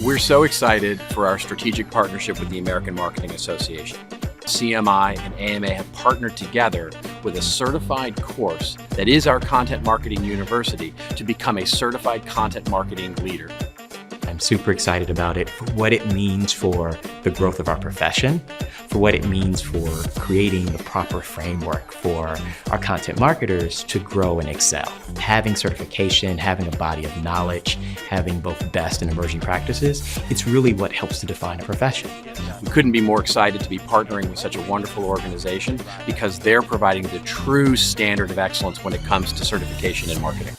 We're so excited for our strategic partnership with the American Marketing Association. CMI and AMA have partnered together with a certified course that is our Content Marketing University to become a certified content marketing leader. I'm super excited about it for what it means for the growth of our profession, for what it means for creating the proper framework for our content marketers to grow and excel. Having certification, having a body of knowledge, having both best and emerging practices, it's really what helps to define a profession. We couldn't be more excited to be partnering with such a wonderful organization because they're providing the true standard of excellence when it comes to certification in marketing.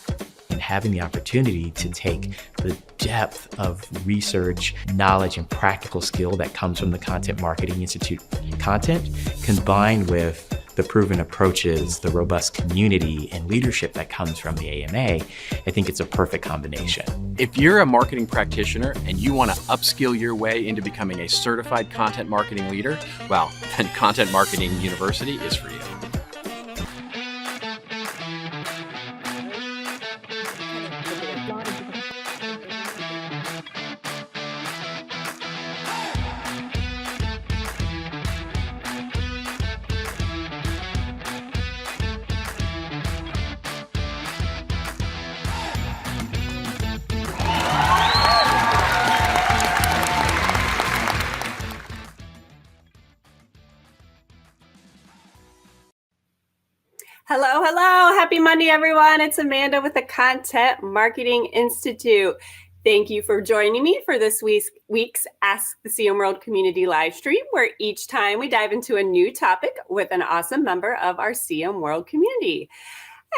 And having the opportunity to take the depth of research, knowledge, and practical skill that comes from the Content Marketing Institute content, combined with the proven approaches, the robust community and leadership that comes from the AMA, I think it's a perfect combination. If you're a marketing practitioner and you want to upskill your way into becoming a certified content marketing leader, well, then Content Marketing University is for you. Hello, hello. Happy Monday, everyone. It's Amanda with the Content Marketing Institute. Thank you for joining me for this week's Ask the CM World community live stream, where each time we dive into a new topic with an awesome member of our CM World community.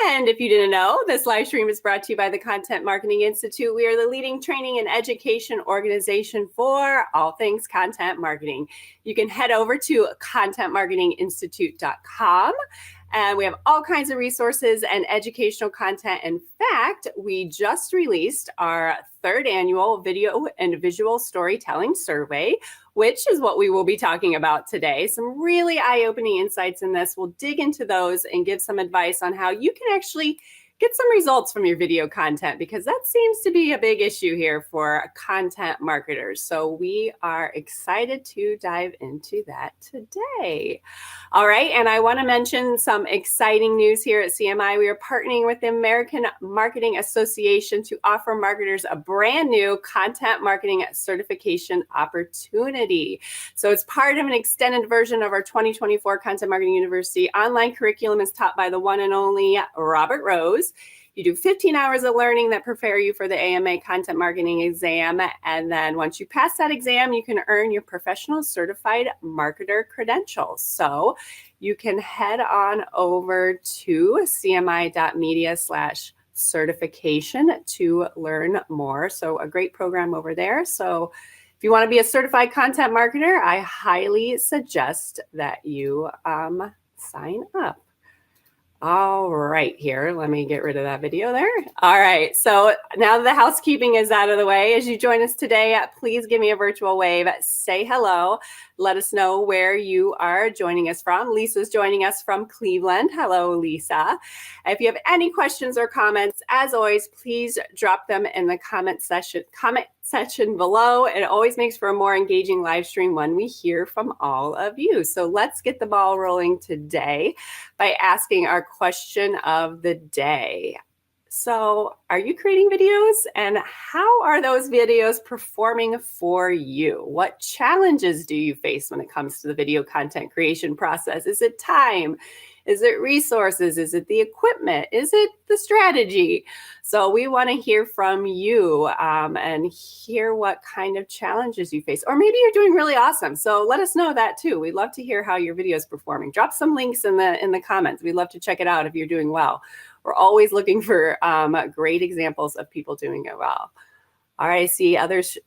And if you didn't know, this live stream is brought to you by the Content Marketing Institute. We are the leading training and education organization for all things content marketing. You can head over to contentmarketinginstitute.com. And we have all kinds of resources and educational content. In fact, we just released our third annual video and visual storytelling survey, which is what we will be talking about today. Some really eye-opening insights in this. We'll dig into those and give some advice on how you can actually get some results from your video content, because that seems to be a big issue here for content marketers. So we are excited to dive into that today. All right, and I want to mention some exciting news here at CMI. We are partnering with the American Marketing Association to offer marketers a brand new content marketing certification opportunity. So it's part of an extended version of our 2024 Content Marketing University online curriculum is taught by the one and only Robert Rose. You do 15 hours of learning that prepare you for the AMA Content Marketing exam. And then once you pass that exam, you can earn your professional certified marketer credentials. So you can head on over to cmi.media/certification to learn more. So a great program over there. So if you want to be a certified content marketer, I highly suggest that you sign up. All right, here, let me get rid of that video there. All right, so now that the housekeeping is out of the way, as you join us today, please give me a virtual wave, say hello, let us know where you are joining us from. Lisa's joining us from Cleveland. Hello, Lisa. If you have any questions or comments, as always, please drop them in the comment section below. It always makes for a more engaging live stream when we hear from all of you. So let's get the ball rolling today by asking our question of the day. So are you creating videos, and how are those videos performing for you? What challenges do you face when it comes to the video content creation process? Is it time? Is it resources? Is it the equipment? Is it the strategy? So we want to hear from you and hear what kind of challenges you face. Or maybe you're doing really awesome. So let us know that too. We'd love to hear how your video is performing. Drop some links in the comments. We'd love to check it out if you're doing well. We're always looking for great examples of people doing it well. All right, I see others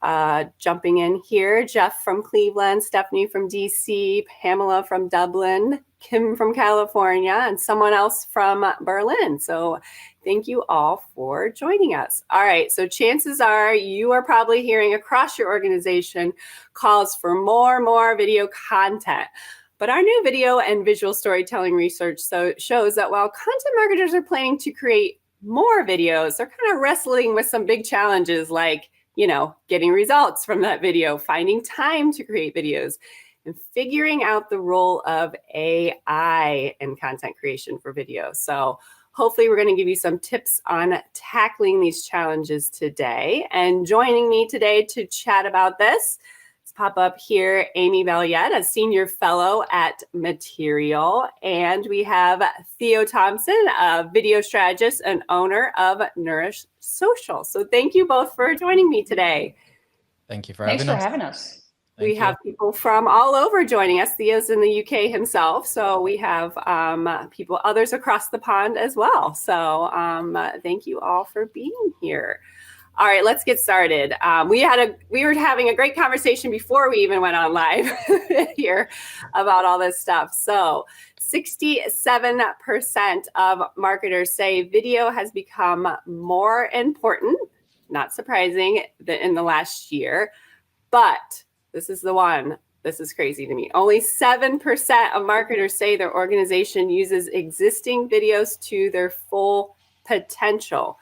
jumping in here. Jeff from Cleveland, Stephanie from DC, Pamela from Dublin, Kim from California, and someone else from Berlin. So thank you all for joining us. All right, so chances are you are probably hearing across your organization calls for more video content. But our new video and visual storytelling research shows that while content marketers are planning to create more videos, they're kind of wrestling with some big challenges like getting results from that video, finding time to create videos, and figuring out the role of AI in content creation for video. So hopefully we're going to give you some tips on tackling these challenges today. And joining me today to chat about this, let's pop up here, Amy Balliett, a senior fellow at Material. And we have Theo Thompson, a video strategist and owner of Nourish Social. So thank you both for joining me today. Thanks for having us. We have people from all over joining us. Theo's in the UK himself, so we have others across the pond as well. So thank you all for being here. All right, let's get started. We were having a great conversation before we even went on live here about all this stuff. So 67% of marketers say video has become more important, not surprising, in the last year, but this is the one. This is crazy to me. Only 7% of marketers say their organization uses existing videos to their full potential.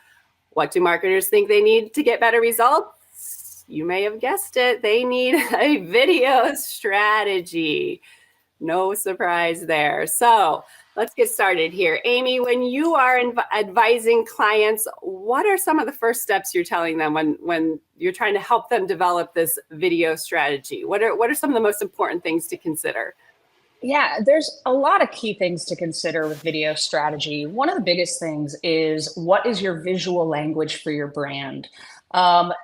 What do marketers think they need to get better results? You may have guessed it. They need a video strategy. No surprise there. So let's get started here. Amy, when you are advising clients, what are some of the first steps you're telling them when you're trying to help them develop this video strategy? What are some of the most important things to consider? Yeah, there's a lot of key things to consider with video strategy. One of the biggest things is, what is your visual language for your brand?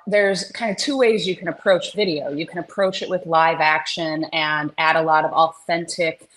There's kind of two ways you can approach video. You can approach it with live action and add a lot of authentic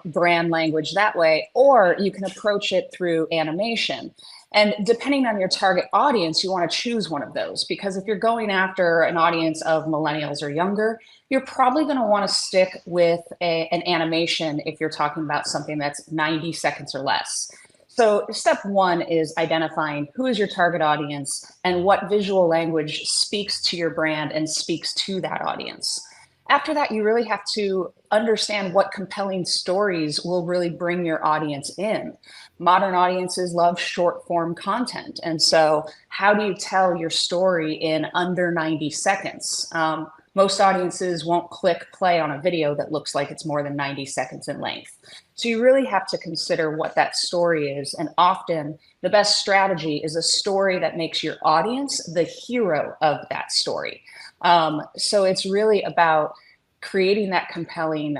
brand language that way, or you can approach it through animation. And depending on your target audience, you want to choose one of those, because if you're going after an audience of millennials or younger, you're probably going to want to stick with an animation if you're talking about something that's 90 seconds or less. So step one is identifying who is your target audience and what visual language speaks to your brand and speaks to that audience. After that, you really have to understand what compelling stories will really bring your audience in. Modern audiences love short form content. And so how do you tell your story in under 90 seconds? Most audiences won't click play on a video that looks like it's more than 90 seconds in length. So you really have to consider what that story is. And often the best strategy is a story that makes your audience the hero of that story. So it's really about creating that compelling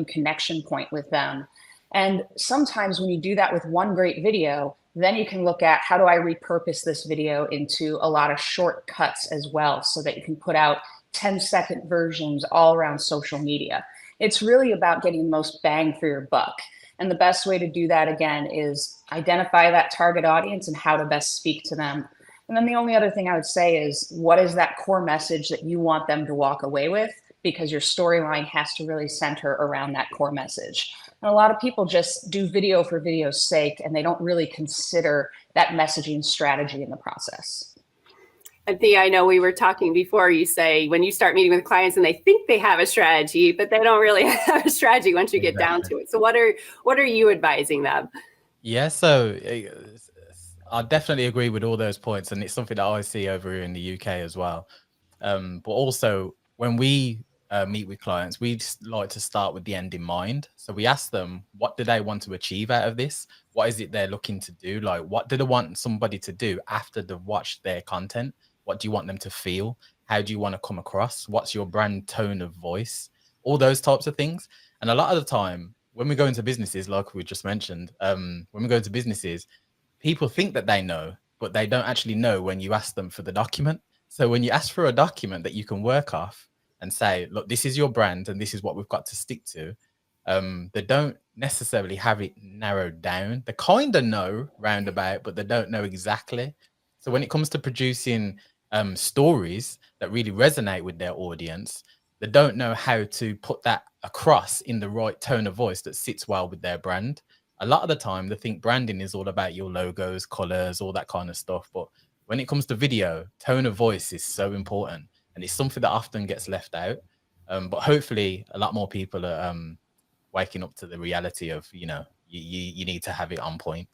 connection point with them. And sometimes when you do that with one great video, then you can look at, how do I repurpose this video into a lot of shortcuts as well, so that you can put out 10-second versions all around social media. It's really about getting the most bang for your buck. And the best way to do that, again, is identify that target audience and how to best speak to them. And then the only other thing I would say is, what is that core message that you want them to walk away with? Because your storyline has to really center around that core message. And a lot of people just do video for video's sake, and they don't really consider that messaging strategy in the process. And Thea, I know we were talking before, you say when you start meeting with clients and they think they have a strategy, but they don't really have a strategy once you get down to it. So what are you advising them? Yeah, so I definitely agree with all those points, and it's something that I see over here in the UK as well. But also when we meet with clients, we just like to start with the end in mind. So we ask them, what do they want to achieve out of this? What is it they're looking to do? Like, what do they want somebody to do after they've watched their content? What do you want them to feel? How do you want to come across? What's your brand tone of voice? All those types of things. And a lot of the time when we go into businesses, like we just mentioned, when we go into businesses, people think that they know, but they don't actually know when you ask them for the document. So when you ask for a document that you can work off and say, look, this is your brand and this is what we've got to stick to, they don't necessarily have it narrowed down. They kind of know roundabout, but they don't know exactly. So when it comes to producing stories that really resonate with their audience, they don't know how to put that across in the right tone of voice that sits well with their brand. A lot of the time, they think branding is all about your logos, colors, all that kind of stuff. But when it comes to video, tone of voice is so important, and it's something that often gets left out. But hopefully a lot more people are waking up to the reality of, you need to have it on point.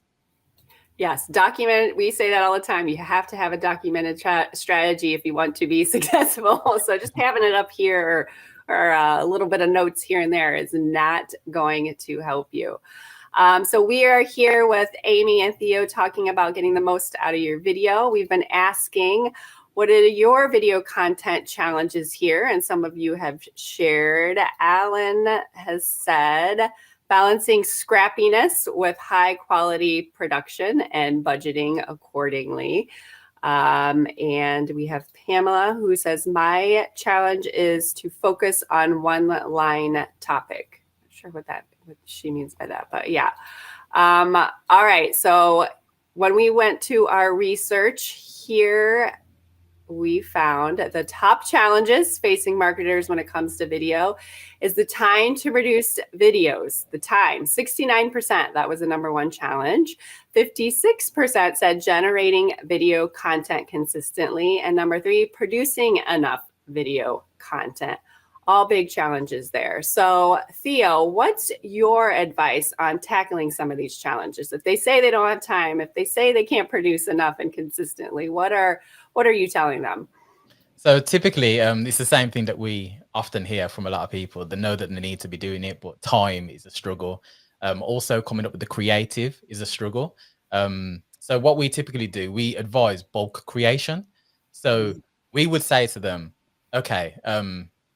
Yes, document. We say that all the time. You have to have a documented strategy if you want to be successful. So just having it up here or a little bit of notes here and there is not going to help you. So we are here with Amy and Theo talking about getting the most out of your video. We've been asking, what are your video content challenges here? And some of you have shared. Alan has said, balancing scrappiness with high quality production and budgeting accordingly. And we have Pamela who says, my challenge is to focus on one line topic. Not sure what she means by that, but yeah. All right. So when we went to our research here, we found the top challenges facing marketers when it comes to video is the time to produce videos. The time, 69%, that was the number one challenge. 56% said generating video content consistently. And number 3, producing enough video content. All big challenges there. So Theo, what's your advice on tackling some of these challenges? If they say they don't have time, if they say they can't produce enough and consistently, what are you telling them? So typically, it's the same thing that we often hear from a lot of people. They know that they need to be doing it, but time is a struggle. Also, coming up with the creative is a struggle. So what we typically do, we advise bulk creation. So we would say to them, okay,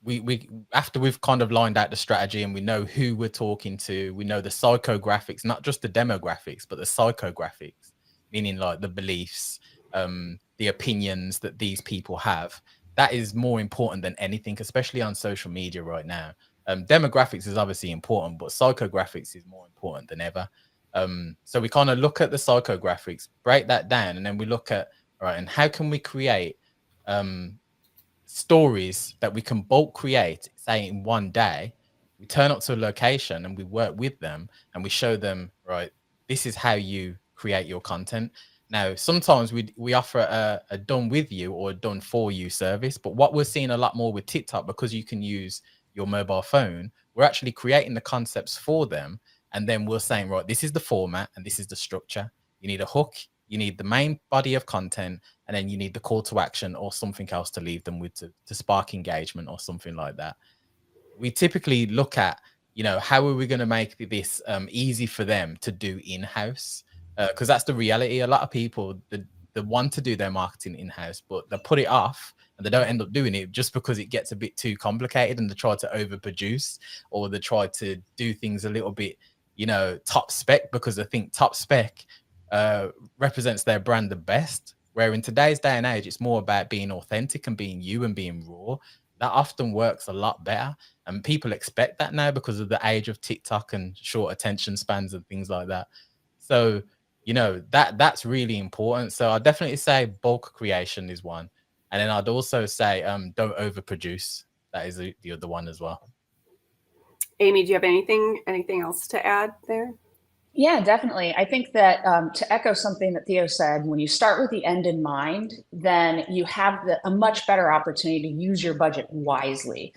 we after we've kind of lined out the strategy and we know who we're talking to, we know the psychographics, not just the demographics, but the psychographics, meaning like the beliefs, the opinions that these people have. That is more important than anything, especially on social media right now. Demographics is obviously important, but psychographics is more important than ever. So we kind of look at the psychographics, break that down, and then we look at, all right, and how can we create stories that we can bulk create, say in one day. We turn up to a location and we work with them and we show them, right, this is how you create your content. Now, sometimes we offer a done with you or a done for you service, but what we're seeing a lot more with TikTok, because you can use your mobile phone, we're actually creating the concepts for them. And then we're saying, right, this is the format and this is the structure. You need a hook, you need the main body of content, and then you need the call to action or something else to leave them with to spark engagement or something like that. We typically look at, how are we going to make this easy for them to do in-house? Because that's the reality. A lot of people, they want to do their marketing in-house, but they put it off and they don't end up doing it just because it gets a bit too complicated and they try to overproduce, or they try to do things a little bit, top spec, because they think top spec represents their brand the best. Where in today's day and age, it's more about being authentic and being you and being raw. That often works a lot better. And people expect that now because of the age of TikTok and short attention spans and things like that. So, that's really important. So I definitely say bulk creation is one. And then I'd also say don't overproduce. That is the other one as well. Amy, do you have anything else to add there? Yeah, definitely. I think that to echo something that Theo said, when you start with the end in mind, then you have a much better opportunity to use your budget wisely.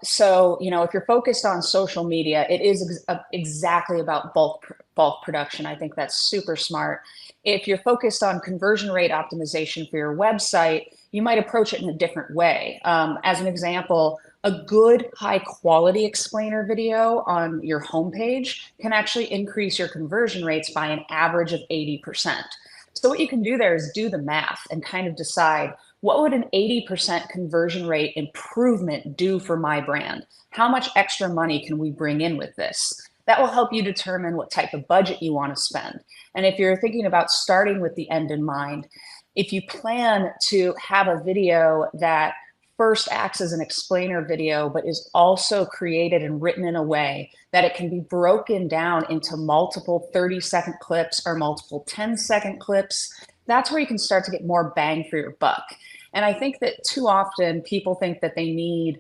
So, if you're focused on social media, it is exactly about bulk production. I think that's super smart. If you're focused on conversion rate optimization for your website, you might approach it in a different way. As an example, a good high quality explainer video on your homepage can actually increase your conversion rates by an average of 80%. So what you can do there is do the math and kind of decide, what would an 80% conversion rate improvement do for my brand? How much extra money can we bring in with this? That will help you determine what type of budget you want to spend. And if you're thinking about starting with the end in mind, if you plan to have a video that first acts as an explainer video, but is also created and written in a way that it can be broken down into multiple 30-second clips or multiple 10-second clips, that's where you can start to get more bang for your buck. And I think that too often people think that they need,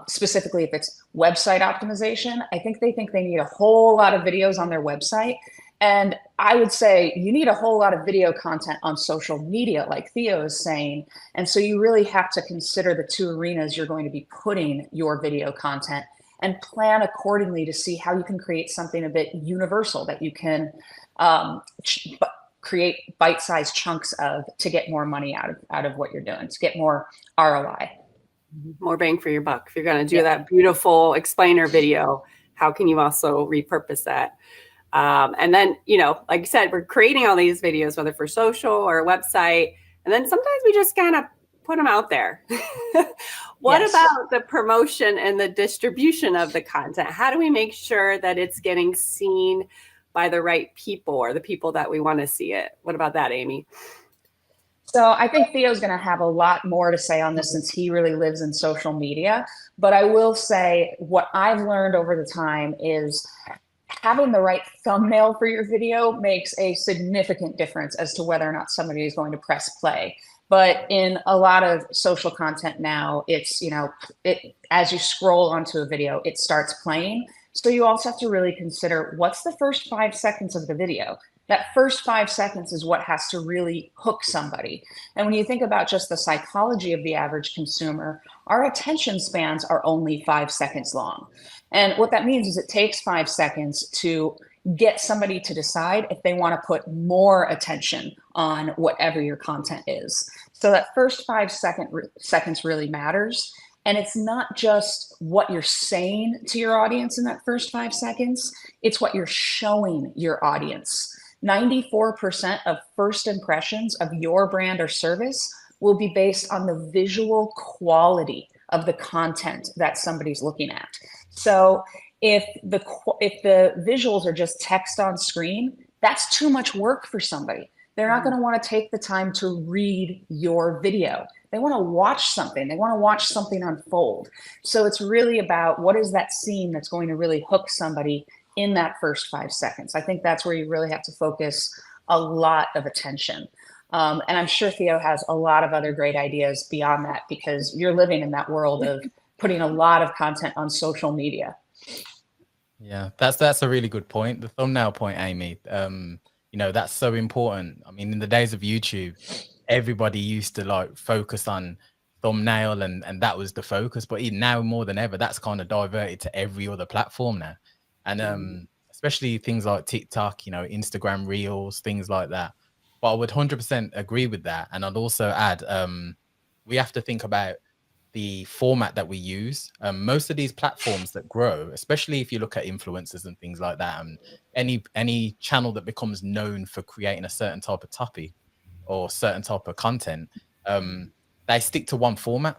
specifically if it's website optimization, I think they need a whole lot of videos on their website. And I would say you need a whole lot of video content on social media, like Theo is saying. And so you really have to consider the two arenas you're going to be putting your video content and plan accordingly to see how you can create something a bit universal that you can create bite-sized chunks of to get more money out of what you're doing, to get more ROI. More bang for your buck. If you're going to do that beautiful explainer video, how can you also repurpose that? And then, you know, like you said, we're creating all these videos, whether for social or a website, and then sometimes we just kind of put them out there. What about the promotion and the distribution of the content? How do we make sure that it's getting seen by the right people or the people that we want to see it? What about that, Amy? So I think Theo's going to have a lot more to say on this since he really lives in social media. But I will say what I've learned over the time is having the right thumbnail for your video makes a significant difference as to whether or not somebody is going to press play. But in a lot of social content now, it's, you know, as you scroll onto a video, it starts playing. So you also have to really consider what's the first 5 seconds of the video. That first 5 seconds is what has to really hook somebody. And when you think about just the psychology of the average consumer, our attention spans are only 5 seconds long. And what that means is it takes 5 seconds to get somebody to decide if they want to put more attention on whatever your content is. So that first 5 seconds really matters. And it's not just what you're saying to your audience in that first 5 seconds, it's what you're showing your audience. 94% of first impressions of your brand or service will be based on the visual quality of the content that somebody's looking at. So if the visuals are just text on screen, that's too much work for somebody. They're not going to want to take the time to read your video. They want to watch something. They want to watch something unfold. So it's really about what is that scene that's going to really hook somebody in that first 5 seconds. I think that's where you really have to focus a lot of attention. And I'm sure Theo has a lot of other great ideas beyond that because you're living in that world of putting a lot of content on social media. Yeah, that's a really good point. The thumbnail point, Amy. You know, that's so important. I mean, in the days of YouTube, everybody used to like focus on thumbnail and that was the focus. But now more than ever, that's kind of diverted to every other platform now. And especially things like TikTok, you know, Instagram Reels, things like that. But I would 100% agree with that. And I'd also add, we have to think about the format that we use. Most of these platforms that grow, especially if you look at influencers and things like that, and any channel that becomes known for creating a certain type of topic or certain type of content, they stick to one format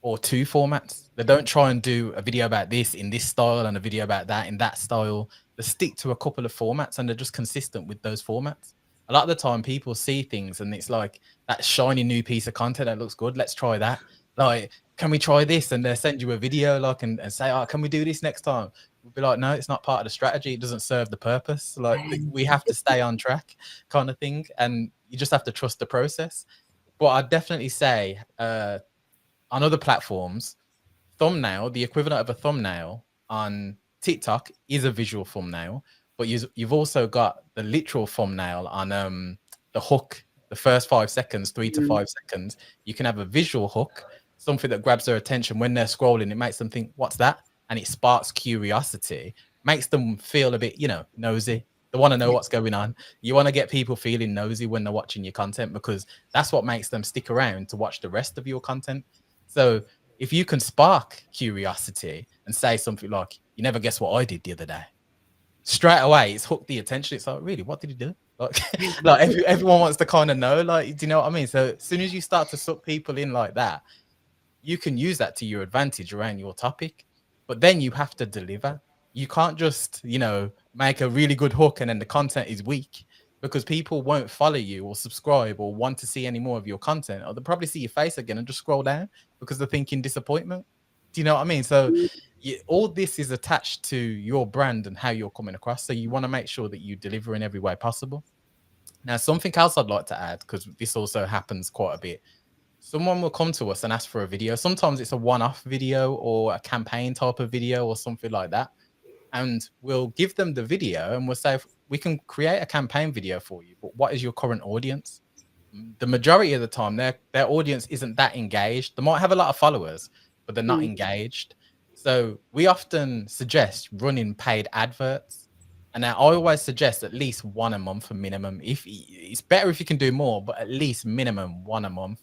or two formats. They don't try and do a video about this in this style and a video about that in that style. They stick to a couple of formats and they're just consistent with those formats. A lot of the time people see things and it's like that shiny new piece of content that looks good. Let's try that. Like, can we try this? And they send you a video like and say, oh, can we do this next time? We'll be like, no, it's not part of the strategy. It doesn't serve the purpose. Like we have to stay on track kind of thing. And you just have to trust the process. But I'd definitely say on other platforms, thumbnail, the equivalent of a thumbnail on TikTok is a visual thumbnail, but you've also got the literal thumbnail on the hook, the first 5 seconds, 3 to 5 seconds. You can have a visual hook, something that grabs their attention when they're scrolling. It makes them think, what's that? And it sparks curiosity, makes them feel a bit, you know, nosy. They want to know what's going on. You want to get people feeling nosy when they're watching your content because that's what makes them stick around to watch the rest of your content. So if you can spark curiosity and say something like, you never guess what I did the other day, straight away it's hooked the attention. It's like, really, what did he do? Like, everyone wants to kind of know, like, do you know what I mean? So as soon as you start to suck people in like that, you can use that to your advantage around your topic. But then you have to deliver. You can't just, you know, make a really good hook and then the content is weak, because people won't follow you or subscribe or want to see any more of your content, or they'll probably see your face again and just scroll down because they're thinking disappointment. Do you know what I mean? So all this is attached to your brand and how you're coming across. So you want to make sure that you deliver in every way possible. Now, something else I'd like to add, because this also happens quite a bit. Someone will come to us and ask for a video. Sometimes it's a one-off video or a campaign type of video or something like that. And we'll give them the video and we'll say, we can create a campaign video for you, but what is your current audience? The majority of the time, their audience isn't that engaged. They might have a lot of followers, but they're not engaged. So we often suggest running paid adverts. And I always suggest at least one a month for minimum. If it's better if you can do more, but at least minimum one a month.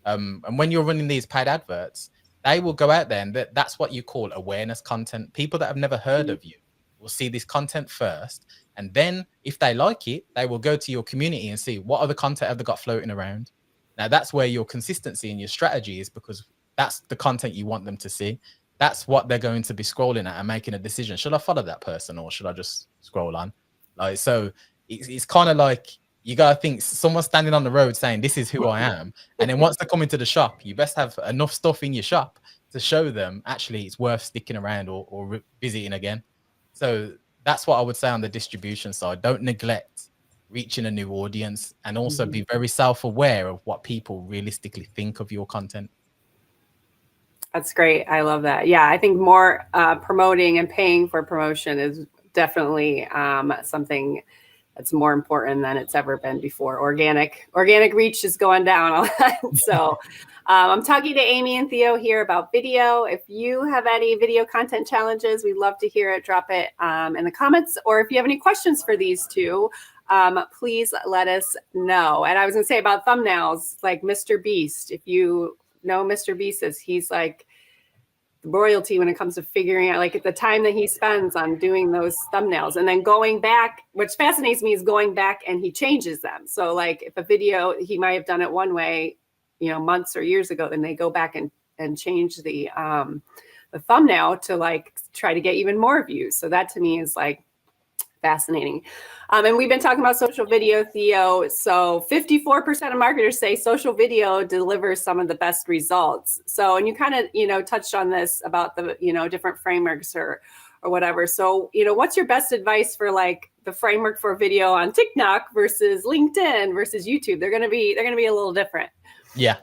And when you're running these paid adverts, they will go out there, and that's what you call awareness content. People that have never heard of you will see this content first, and then if they like it, they will go to your community and see what other content have they got floating around. Now that's where your consistency and your strategy is, because that's the content you want them to see. That's what they're going to be scrolling at and making a decision. Should I follow that person or should I just scroll on? Like, so it's kind of like, you got to think someone standing on the road saying, this is who I am. And then once they come into the shop, you best have enough stuff in your shop to show them actually it's worth sticking around or visiting again. So that's what I would say on the distribution side. Don't neglect reaching a new audience, and also be very self-aware of what people realistically think of your content. That's great. I love that. Yeah, I think more promoting and paying for promotion is definitely something that's more important than it's ever been before. Organic reach is going down a lot. So I'm talking to Amy and Theo here about video. If you have any video content challenges, we'd love to hear it. Drop it in the comments. Or if you have any questions for these two, please let us know. And I was going to say about thumbnails, like Mr. Beast. If you know Mr. Beast, he's like royalty when it comes to figuring out, like, at the time that he spends on doing those thumbnails, and then going back. Which fascinates me is going back and he changes them. So like if a video, he might have done it one way, months or years ago, then they go back and change the thumbnail to like try to get even more views. So that to me is like fascinating. And we've been talking about social video, Theo. So 54% of marketers say social video delivers some of the best results. So, and you kind of, touched on this about the, different frameworks or whatever. So, what's your best advice for like the framework for video on TikTok versus LinkedIn versus YouTube? They're going to be a little different. Yeah.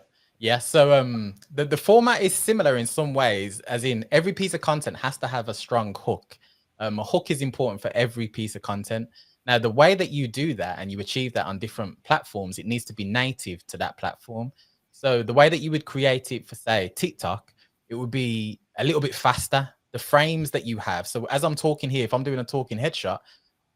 So the format is similar in some ways, as in every piece of content has to have a strong hook. A hook is important for every piece of content. Now, the way that you do that and you achieve that on different platforms, it needs to be native to that platform. So the way that you would create it for, say, TikTok, it would be a little bit faster. The frames that you have. So as I'm talking here, if I'm doing a talking headshot,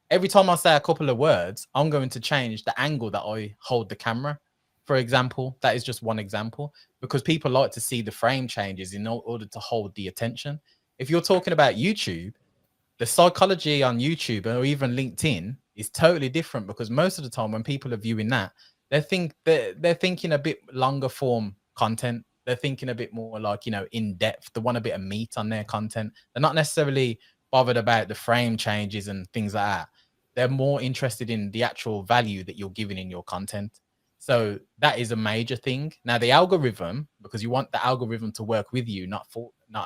every time I say a couple of words, I'm going to change the angle that I hold the camera. For example, that is just one example, because people like to see the frame changes in order to hold the attention. If you're talking about YouTube, the psychology on YouTube or even LinkedIn is totally different, because most of the time when people are viewing that, they're thinking a bit longer form content. They're thinking a bit more like, in depth. They want a bit of meat on their content. They're not necessarily bothered about the frame changes and things like that. They're more interested in the actual value that you're giving in your content. So that is a major thing. Now, the algorithm, because you want the algorithm to work with you, not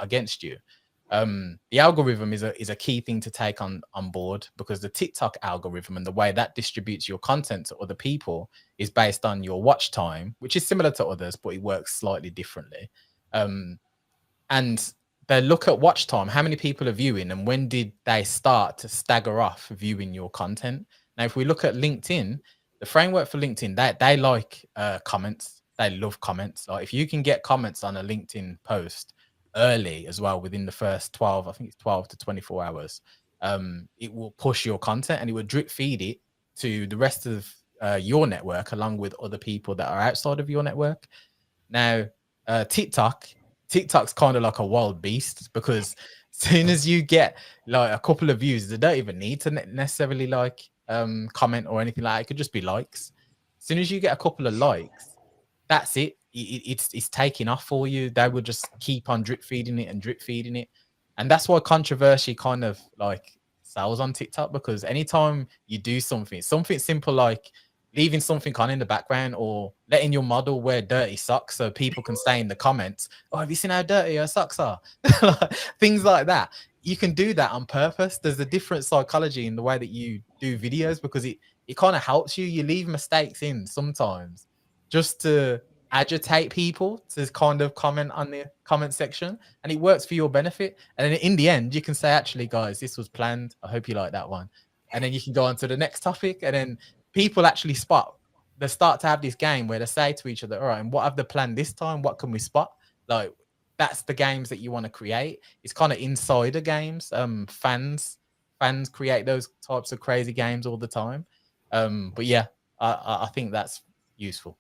against you. The algorithm is a key thing to take on board, because the TikTok algorithm and the way that distributes your content to other people is based on your watch time, which is similar to others, but it works slightly differently. And they look at watch time, how many people are viewing, and when did they start to stagger off viewing your content. Now, if we look at LinkedIn, the framework for LinkedIn, they like comments. They love comments. Like if you can get comments on a LinkedIn post early as well, within the first 12 to 24 hours, it will push your content and it will drip feed it to the rest of your network, along with other people that are outside of your network. Now, TikTok's kind of like a wild beast, because as soon as you get like a couple of views, they don't even need to necessarily like comment or anything like that. It could just be likes. As soon as you get a couple of likes, that's it. It's taking off for you. They will just keep on drip feeding it. And that's why controversy kind of like sells on TikTok, because anytime you do something simple like leaving something on in the background, or letting your model wear dirty socks so people can say in the comments, oh, have you seen how dirty her socks are? Things like that. You can do that on purpose. There's a different psychology in the way that you do videos, because it kind of helps you. You leave mistakes in sometimes just to agitate people to kind of comment on the comment section, and it works for your benefit. And then in the end, you can say, actually, guys, this was planned. I hope you like that one. And then you can go on to the next topic, and then people actually they start to have this game where they say to each other, all right, and what have they planned this time? What can we spot? Like, that's the games that you want to create. It's kind of insider games. Fans create those types of crazy games all the time. But yeah, I think that's useful.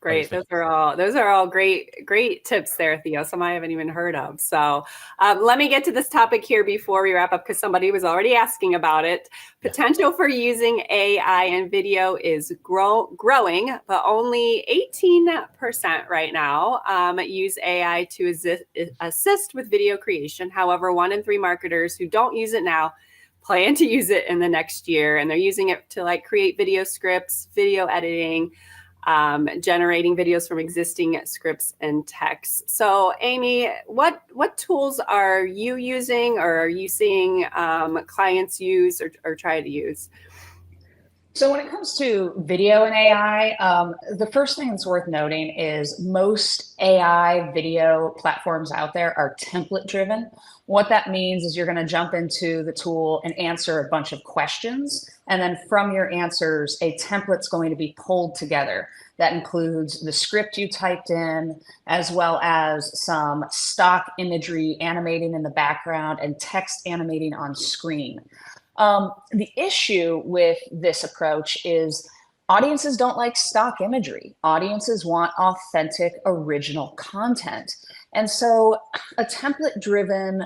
Great. Hopefully. Those are all great tips there, Theo. Some I haven't even heard of. So let me get to this topic here before we wrap up, because somebody was already asking about it. Yeah. Potential for using AI in video is growing, but only 18% right now use AI to assist with video creation. However, 1 in 3 marketers who don't use it now plan to use it in the next year, and they're using it to like create video scripts, video editing, generating videos from existing scripts and texts. So Amy, what tools are you using, or are you seeing clients use or try to use? So when it comes to video and AI, the first thing that's worth noting is most AI video platforms out there are template driven. What that means is you're going to jump into the tool and answer a bunch of questions. And then from your answers, a template's going to be pulled together. That includes the script you typed in, as well as some stock imagery animating in the background and text animating on screen. The issue with this approach is audiences don't like stock imagery. Audiences want authentic, original content. And so a template-driven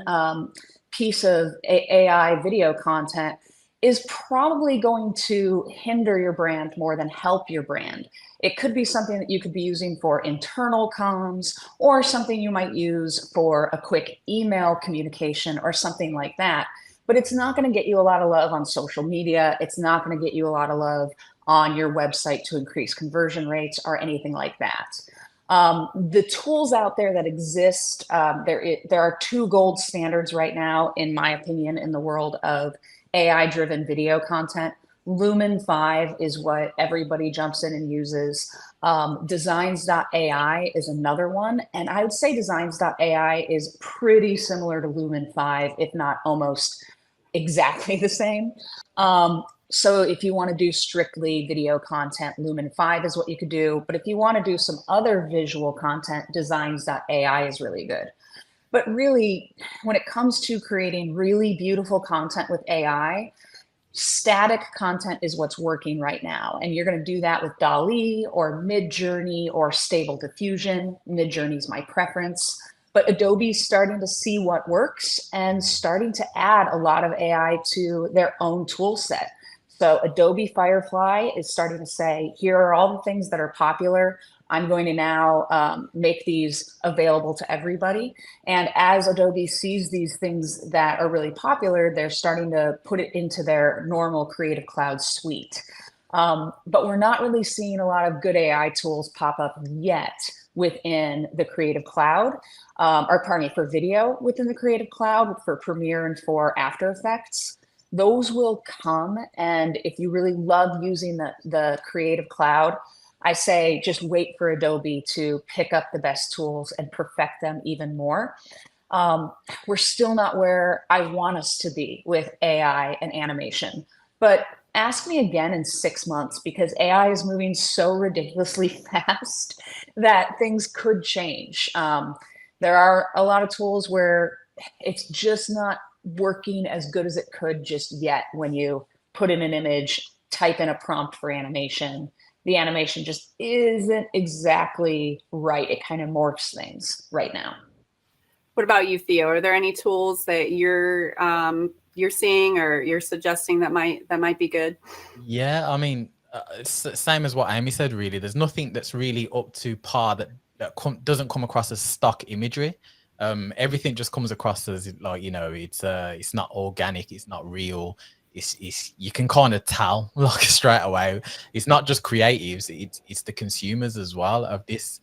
piece of AI video content is probably going to hinder your brand more than help your brand. It could be something that you could be using for internal comms, or something you might use for a quick email communication or something like that. But it's not going to get you a lot of love on social media. It's not going to get you a lot of love on your website to increase conversion rates or anything like that. The tools out there that exist, there are 2 gold standards right now, in my opinion, in the world of AI-driven video content. Lumen 5 is what everybody jumps in and uses. Designs.ai is another one. And I would say Designs.ai is pretty similar to Lumen 5, if not almost exactly the same. So if you want to do strictly video content, Lumen 5 is what you could do. But if you want to do some other visual content, Designs.ai is really good. But really, when it comes to creating really beautiful content with AI, static content is what's working right now. And you're going to do that with DALL-E or Midjourney or Stable Diffusion. Midjourney is my preference. But Adobe's starting to see what works and starting to add a lot of AI to their own tool set. So Adobe Firefly is starting to say, here are all the things that are popular. I'm going to now make these available to everybody. And as Adobe sees these things that are really popular, they're starting to put it into their normal Creative Cloud suite. But we're not really seeing a lot of good AI tools pop up yet within the Creative Cloud, or pardon me, for video within the Creative Cloud, for Premiere and for After Effects. Those will come. And if you really love using the Creative Cloud, I say just wait for Adobe to pick up the best tools and perfect them even more. We're still not where I want us to be with AI and animation. But ask me again in 6 months, because AI is moving so ridiculously fast that things could change. There are a lot of tools where it's just not working as good as it could just yet. When you put in an image, type in a prompt for animation, the animation just isn't exactly right. It kind of morphs things right now. What about you, Theo? Are there any tools that you're seeing or you're suggesting that might be good? Yeah, I mean, it's the same as what Amy said, really. There's nothing that's really up to par that doesn't come across as stock imagery. Everything just comes across as like, it's not organic, it's not real. It's you can kind of tell like straight away. It's not just creatives, it's the consumers as well of this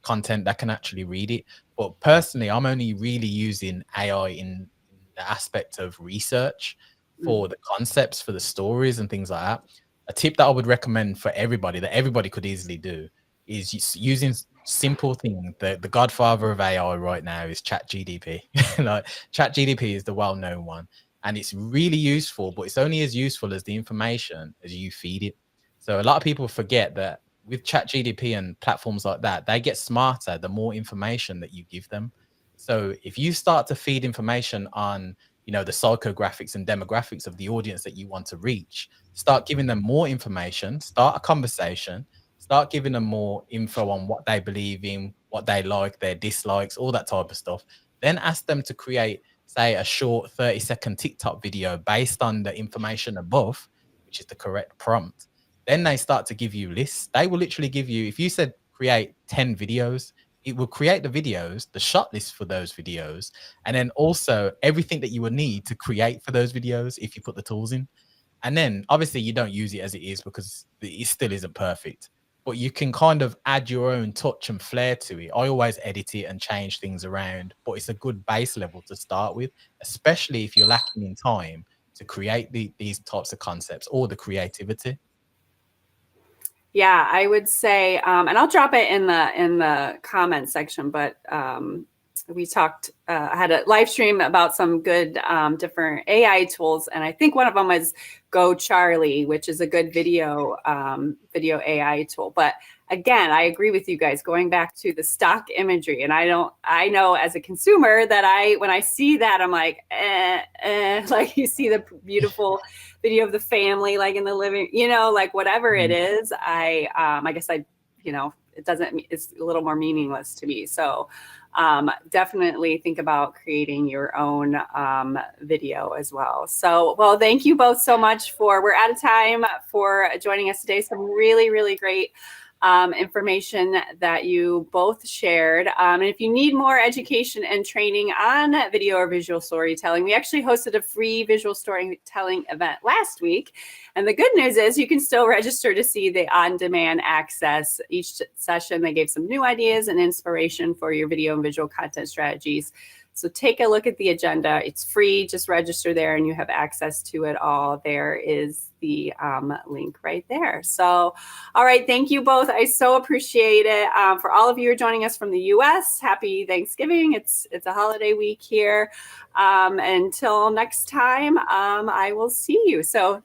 content that can actually read it. But personally, I'm only really using AI in the aspect of research for the concepts, for the stories and things like that. A tip that I would recommend for everybody, that everybody could easily do, is using simple thing. The godfather of AI right now is ChatGPT. Like ChatGPT is the well-known one, and it's really useful, but it's only as useful as the information as you feed it. So a lot of people forget that with ChatGPT and platforms like that, they get smarter the more information that you give them. So if you start to feed information on, you know, the psychographics and demographics of the audience that you want to reach, start giving them more information, start a conversation, start giving them more info on what they believe in, what they like, their dislikes, all that type of stuff. Then ask them to create, say, a short 30-second TikTok video based on the information above, which is the correct prompt. Then they start to give you lists. They will literally give you, if you said create 10 videos, it will create the videos, the shot list for those videos, and then also everything that you will need to create for those videos if you put the tools in. And then obviously you don't use it as it is because it still isn't perfect, but you can kind of add your own touch and flair to it. I always edit it and change things around, but it's a good base level to start with, especially if you're lacking in time to create these types of concepts or the creativity. Yeah, I would say, and I'll drop it in the comment section, but we talked, I had a live stream about some good different AI tools, and I think one of them is Go Charlie, which is a good video AI tool. But again, I agree with you guys, going back to the stock imagery. And I know as a consumer that when I see that, I'm like, like you see the beautiful video of the family, like in the living, you know, like whatever it is, I guess you know, it's a little more meaningless to me. So definitely think about creating your own video as well. So, well, thank you both so much we're out of time for joining us today. Some really, really great information that you both shared. And if you need more education and training on video or visual storytelling, we actually hosted a free visual storytelling event last week. And the good news is you can still register to see the on-demand access. Each session, they gave some new ideas and inspiration for your video and visual content strategies. So take a look at the agenda. It's free. Just register there and you have access to it all. There is the link right there. So, all right. Thank you both. I so appreciate it. For all of you who are joining us from the US, happy Thanksgiving. It's a holiday week here. Until next time, I will see you. So